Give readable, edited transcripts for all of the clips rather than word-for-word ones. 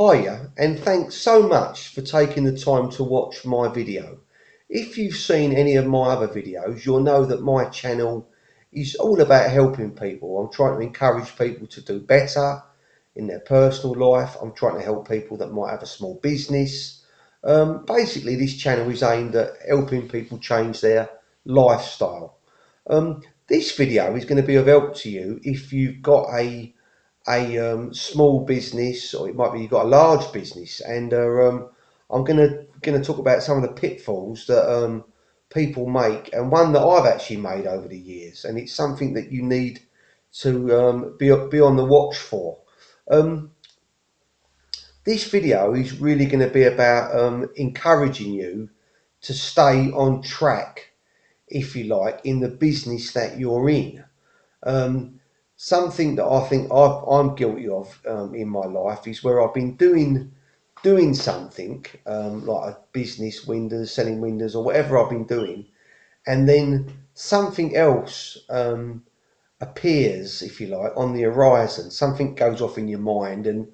Hiya, and thanks so much for taking the time to watch my video. If you've seen any of my other videos, you'll know that my channel is all about helping people. I'm trying to encourage people to do better in their personal life. I'm trying to help people that might have a small business. Basically, this channel is aimed at helping people change their lifestyle. This video is going to be of help to you if you've got a small business, or it might be you've got a large business, and I'm gonna talk about some of the pitfalls that people make, and one that I've actually made over the years, and it's something that you need to be on the watch for. Um, this video is really going to be about encouraging you to stay on track, if you like, in the business that you're in. Um, Something that I think I'm guilty of in my life is where I've been doing something like a business, windows, selling windows, or whatever I've been doing, and then something else appears, if you like, on the horizon. Something goes off in your mind, and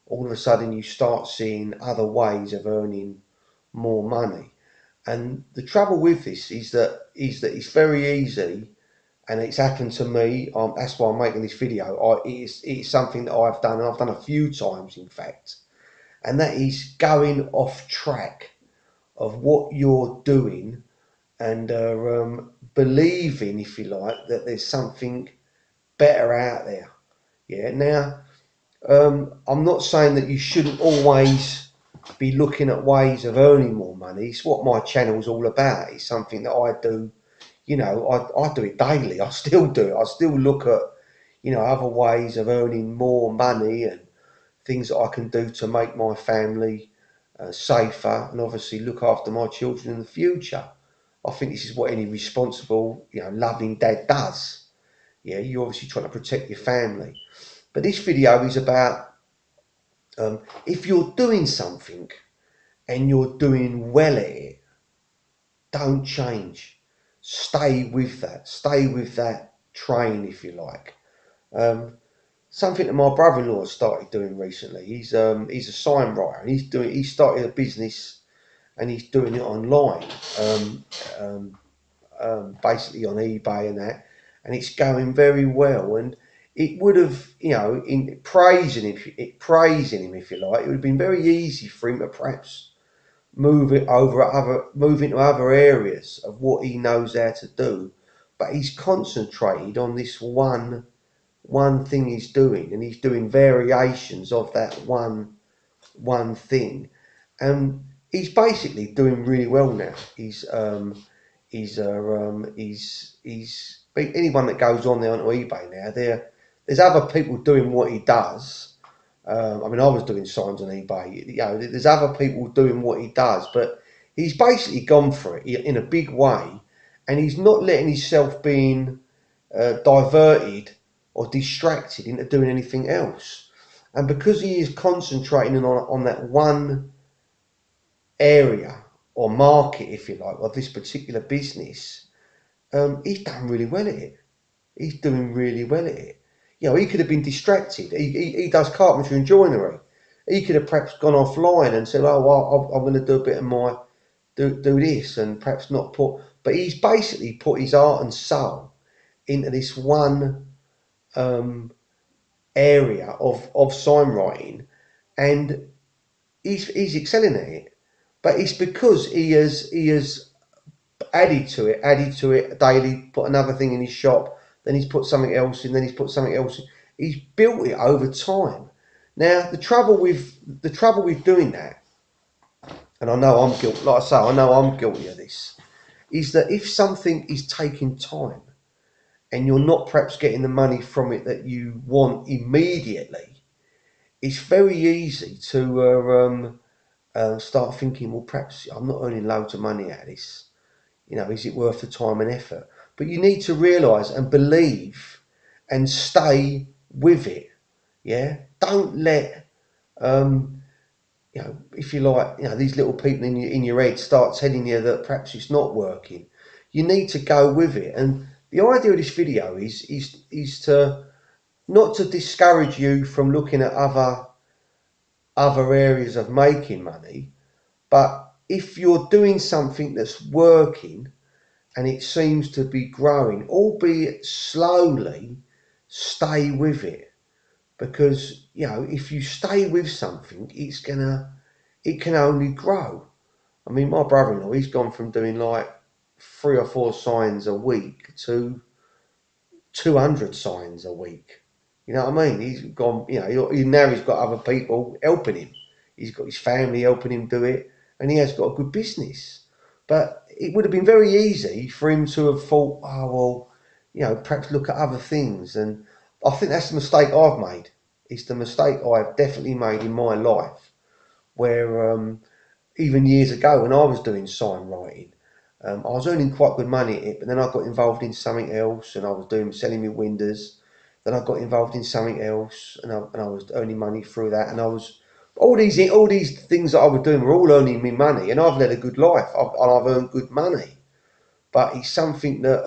all of a sudden you start seeing other ways of earning more money. And the trouble with this is that it's very easy, and it's happened to me. That's why I'm making this video. It's something that I've done, and I've done a few times, in fact, and that is going off track of what you're doing, and believing, if you like, that there's something better out there. Yeah. Now, I'm not saying that you shouldn't always be looking at ways of earning more money. It's what my channel's all about. It's something that I do. I do it daily. I still do it. I still look at, other ways of earning more money and things that I can do to make my family safer, and obviously look after my children in the future. I think this is what any responsible, loving dad does. Yeah, you're obviously trying to protect your family. But this video is about if you're doing something and you're doing well at it, don't change. Stay with that. Stay with that train, if you like. Um, Something that my brother-in-law started doing recently. He's a sign writer, and he started a business, and he's doing it online, um, basically on eBay and that, and it's going very well. And it would have, in praising him, if you like, it would have been very easy for him to perhaps move into other areas of what he knows how to do, but he's concentrated on this one thing he's doing, and he's doing variations of that one thing, and he's basically doing really well now. He's anyone that goes on there onto eBay now, there's other people doing what he does. I mean, I was doing signs on eBay. There's other people doing what he does, but he's basically gone for it in a big way, and he's not letting himself being diverted or distracted into doing anything else. And because he is concentrating on that one area or market, if you like, of this particular business, he's done really well at it. He's doing really well at it. He could have been distracted. He does carpentry and joinery. He could have perhaps gone offline and said, "Oh, well, I'm going to do a bit of do this," and perhaps not put. But he's basically put his heart and soul into this one area of sign writing, and he's excelling at it. But it's because he has added to it daily, put another thing in his shop, then he's put something else in, then he's put something else in. He's built it over time. Now the trouble with doing that, and I know I'm guilty, like I say, I know I'm guilty of this, is that if something is taking time and you're not perhaps getting the money from it that you want immediately, it's very easy to start thinking, well, perhaps I'm not earning loads of money out of this. Is it worth the time and effort? But you need to realise and believe and stay with it. Yeah, don't let if you like, these little people in your head start telling you that perhaps it's not working. You need to go with it. And the idea of this video is to not to discourage you from looking at other areas of making money. But if you're doing something that's working and it seems to be growing, albeit slowly, stay with it. Because, if you stay with something, it can only grow. I mean, my brother-in-law, he's gone from doing like 3 or 4 signs a week to 200 signs a week. You know what I mean? He's gone, now he's got other people helping him. He's got his family helping him do it, and he has got a good business. But it would have been very easy for him to have thought, oh, well, perhaps look at other things. And I think that's the mistake I've made. It's the mistake I've definitely made in my life, where even years ago when I was doing sign writing, I was earning quite good money at it, but then I got involved in something else, and I was selling me windows. Then I got involved in something else, and I was earning money through that. And I was all these things that I was doing were all earning me money, and I've led a good life. I've earned good money, but it's something that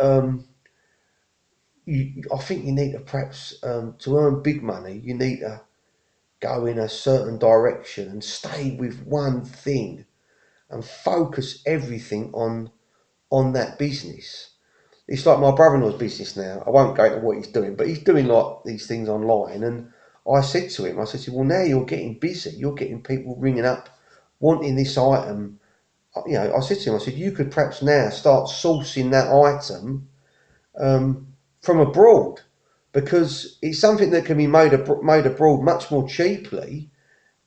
I think you need to perhaps to earn big money. You need to go in a certain direction and stay with one thing and focus everything on that business. It's like my brother-in-law's business now. I won't go into what he's doing, but he's doing like these things online. And I said to him, well, now you're getting busy. You're getting people ringing up, wanting this item. I said to him, you could perhaps now start sourcing that item from abroad, because it's something that can be made abroad much more cheaply.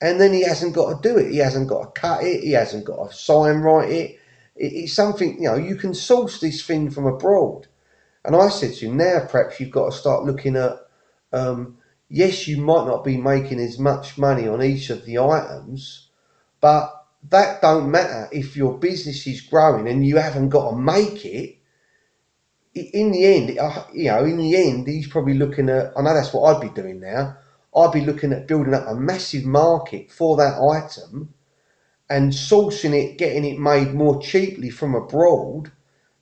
And then he hasn't got to do it. He hasn't got to cut it. He hasn't got to sign write it. It's something, you can source this thing from abroad. And I said to him, now perhaps you've got to start looking at, yes, you might not be making as much money on each of the items, but that don't matter if your business is growing and you haven't got to make it. In the end, he's probably looking at, I know that's what I'd be doing now. I'd be looking at building up a massive market for that item and sourcing it, getting it made more cheaply from abroad.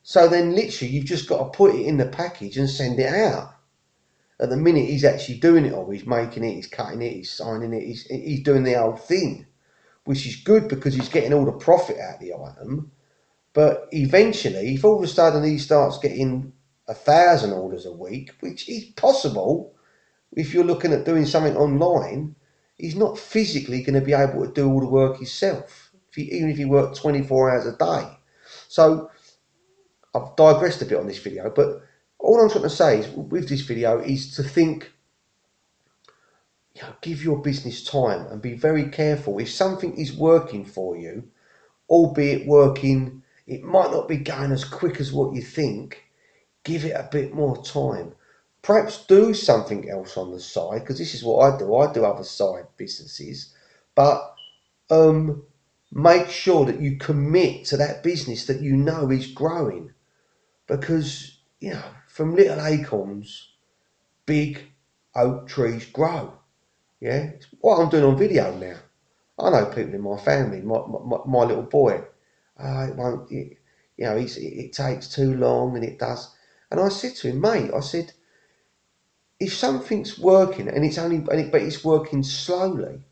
So then literally you've just got to put it in the package and send it out. At the minute he's actually doing it all. He's making it, he's cutting it, he's signing it, he's doing the whole thing, which is good because he's getting all the profit out of the item. But eventually, if all of a sudden he starts getting 1,000 orders a week, which is possible if you're looking at doing something online, he's not physically going to be able to do all the work himself, even if he worked 24 hours a day. So I've digressed a bit on this video, but all I'm trying to say is with this video is to think, give your business time and be very careful. If something is working for you, albeit working, it might not be going as quick as what you think. Give it a bit more time. Perhaps do something else on the side, because this is what I do. I do other side businesses, but make sure that you commit to that business that you know is growing, because from little acorns, big oak trees grow. Yeah, it's what I'm doing on video now. I know people in my family, my little boy. It won't. It takes too long, and it does. And I said to him, mate, I said, if something's working and but it's working slowly,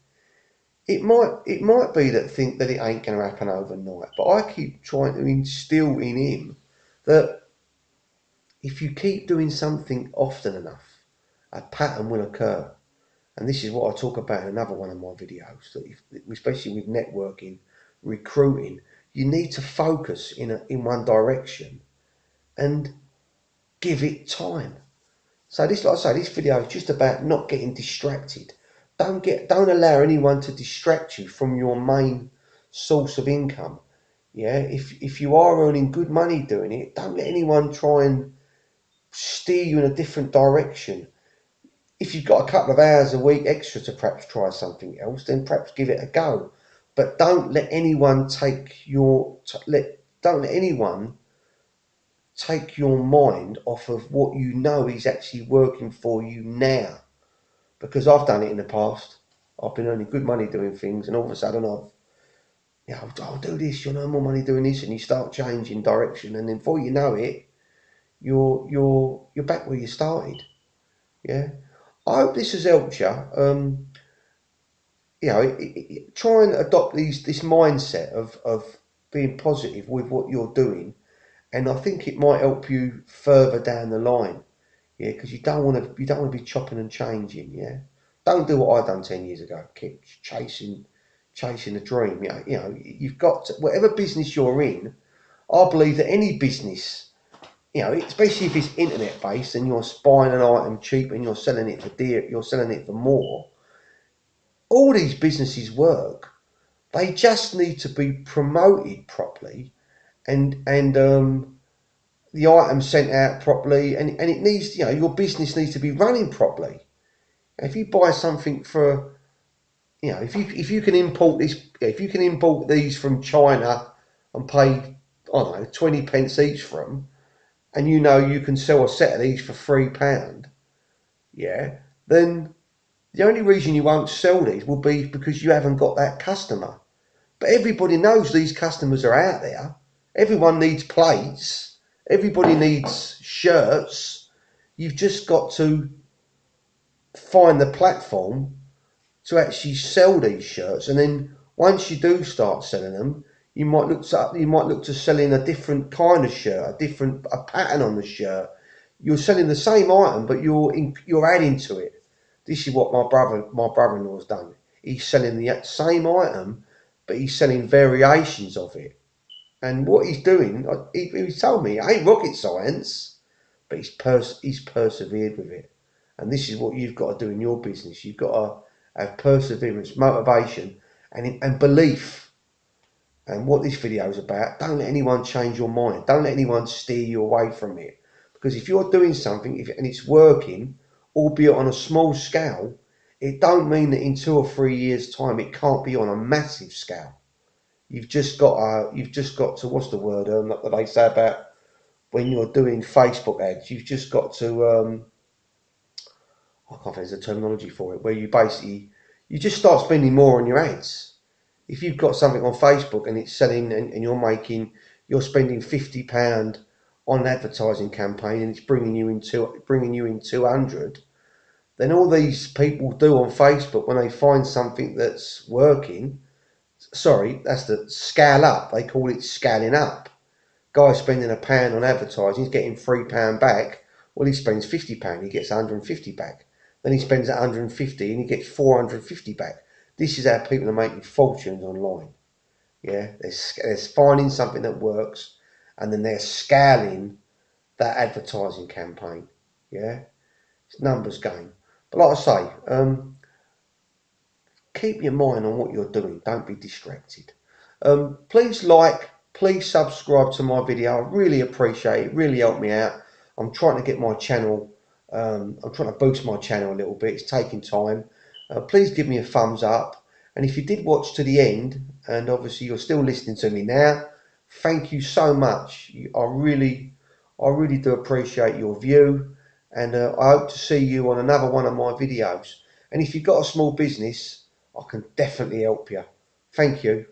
it might be that it ain't going to happen overnight. But I keep trying to instill in him that if you keep doing something often enough, a pattern will occur. And this is what I talk about in another one of my videos, that especially with networking, recruiting, you need to focus in one direction and give it time. So like I say, this video is just about not getting distracted. Don't allow anyone to distract you from your main source of income. Yeah, if you are earning good money doing it, don't let anyone try and steer you in a different direction. If you've got a couple of hours a week extra to perhaps try something else, then perhaps give it a go. But don't let anyone don't let anyone take your mind off of what you know is actually working for you now. Because I've done it in the past. I've been earning good money doing things, and all of a sudden I'll do this. You'll earn more money doing this, and you start changing direction, and then before you know it, you're back where you started. Yeah. I hope this has helped you. you know, try and adopt this mindset of being positive with what you're doing, and I think it might help you further down the line. Yeah, because you don't want to be chopping and changing. Yeah, don't do what I done 10 years ago. Keep chasing a dream. You've got to, whatever business you're in. I believe that any business, especially if it's internet based and you're buying an item cheap and you're selling it for dear, you're selling it for more. All these businesses work. They just need to be promoted properly, and the item sent out properly, and it needs, your business needs to be running properly. If you buy something for, if you can import this, if you can import these from China and pay, I don't know, 20 pence each for them, and you can sell a set of these for £3, yeah, then the only reason you won't sell these will be because you haven't got that customer. But everybody knows these customers are out there. Everyone needs plates. Everybody needs shirts. You've just got to find the platform to actually sell these shirts, and then once you do start selling them, you might look to selling a different kind of shirt, a pattern on the shirt. You're selling the same item, but you're adding to it. This is what my brother-in-law's done. He's selling the same item, but he's selling variations of it. And what he's doing, he told me, it ain't rocket science, but he's persevered with it. And this is what you've got to do in your business. You've got to have perseverance, motivation, and belief. And what this video is about, don't let anyone change your mind. Don't let anyone steer you away from it. Because if you're doing something and it's working, albeit on a small scale, it don't mean that in 2 or 3 years' time it can't be on a massive scale. You've just got to, what's the word that they say about when you're doing Facebook ads? You've just got to I can't think there's a terminology for it, where you just start spending more on your ads. If you've got something on Facebook and it's selling, and you're spending £50 on an advertising campaign, and it's bringing you in 200, then all these people do on Facebook, when they find something that's working, sorry, that's the scale up. They call it scaling up. Guy spending £1 on advertising, he's getting £3 back. Well, he spends £50, he gets 150 back. Then he spends 150 and he gets 450 back. This is how people are making fortunes online. Yeah, they're finding something that works, and then they're scaling that advertising campaign. Yeah, it's numbers game. But like I say, keep your mind on what you're doing. Don't be distracted. Please like, please subscribe to my video. I really appreciate it. Really help me out. I'm trying to get my channel. I'm trying to boost my channel a little bit. It's taking time. Please give me a thumbs up. And if you did watch to the end, and obviously you're still listening to me now, thank you so much. I really do appreciate your view. And I hope to see you on another one of my videos. And if you've got a small business, I can definitely help you. Thank you.